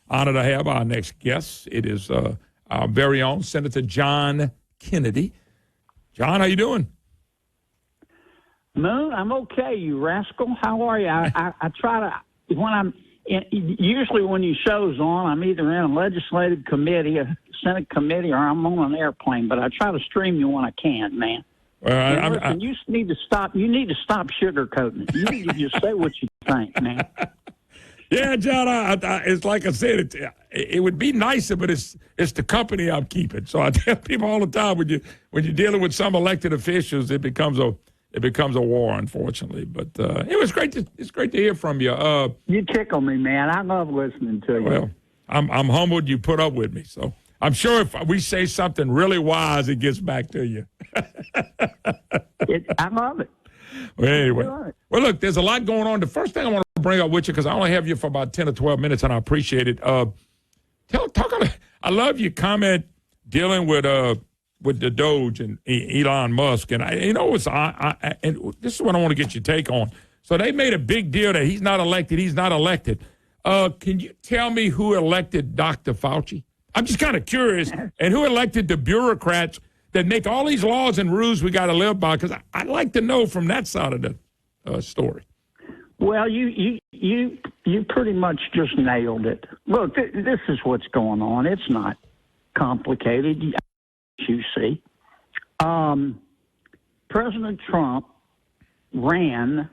Honor to have our next guest. It is our very own Senator John Kennedy. John, how you doing? Moon, I'm okay, you rascal. How are you? I try to, usually when your show's on, I'm either in a legislative committee, a Senate committee, or I'm on an airplane, but I try to stream you when I can, man. Well, listen, you need to stop. You need to stop sugarcoating it. You need to just say what you think, man. Yeah, John. It's like I said. It would be nicer, but it's the company I'm keeping. So I tell people all the time when you're dealing with some elected officials, it becomes a war, unfortunately. But it's great to hear from you. You tickle me, man. I love listening to you. Well, I'm humbled you put up with me. So I'm sure if we say something really wise, it gets back to you. I love it. Well, anyway. Well, look, there's a lot going on. The first thing I want to bring up with you, because I only have you for about 10 or 12 minutes, and I appreciate it. I love your comment dealing with the DOGE and Elon Musk. And, and this is what I want to get your take on. So they made a big deal that he's not elected. He's not elected. Can you tell me who elected Dr. Fauci? I'm just kind of curious. And who elected the bureaucrats that make all these laws and rules we got to live by? Because I'd like to know from that side of the story. Well, you pretty much just nailed it. Look, this is what's going on. It's not complicated, you see. President Trump ran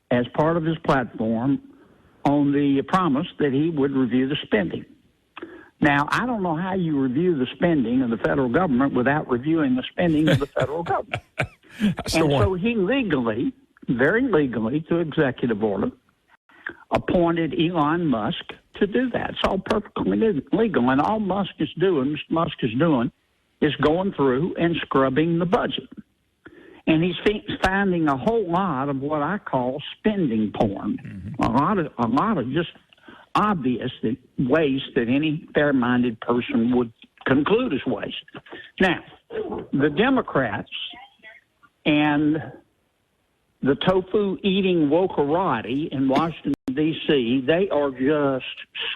as part of his platform on the promise that he would review the spending. Now, I don't know how you review the spending of the federal government without reviewing the spending of the federal government. So he legally, very legally, through executive order, appointed Elon Musk to do that. It's all perfectly legal. And all Mr. Musk is doing is going through and scrubbing the budget. And he's finding a whole lot of what I call spending porn. A lot of just obvious waste that any fair-minded person would conclude is waste. Now, the Democrats and the tofu-eating wokerati in Washington, D.C., they are just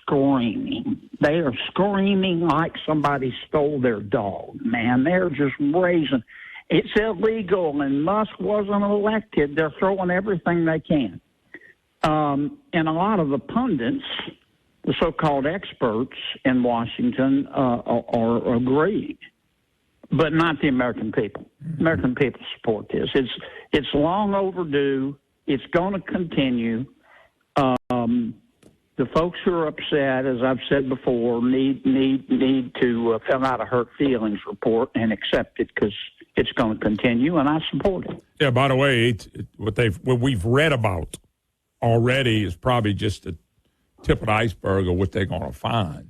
screaming. They are screaming like somebody stole their dog, man. They're just raising. It's illegal, and Musk wasn't elected. They're throwing everything they can. And a lot of the pundits, the so-called experts in Washington, are agreeing, but not the American people. American people support this. It's long overdue. It's going to continue. The folks who are upset, as I've said before, need to fill out a hurt feelings report and accept it because it's going to continue, and I support it. Yeah. By the way, what we've read about already is probably just the tip of the iceberg of what they're going to find.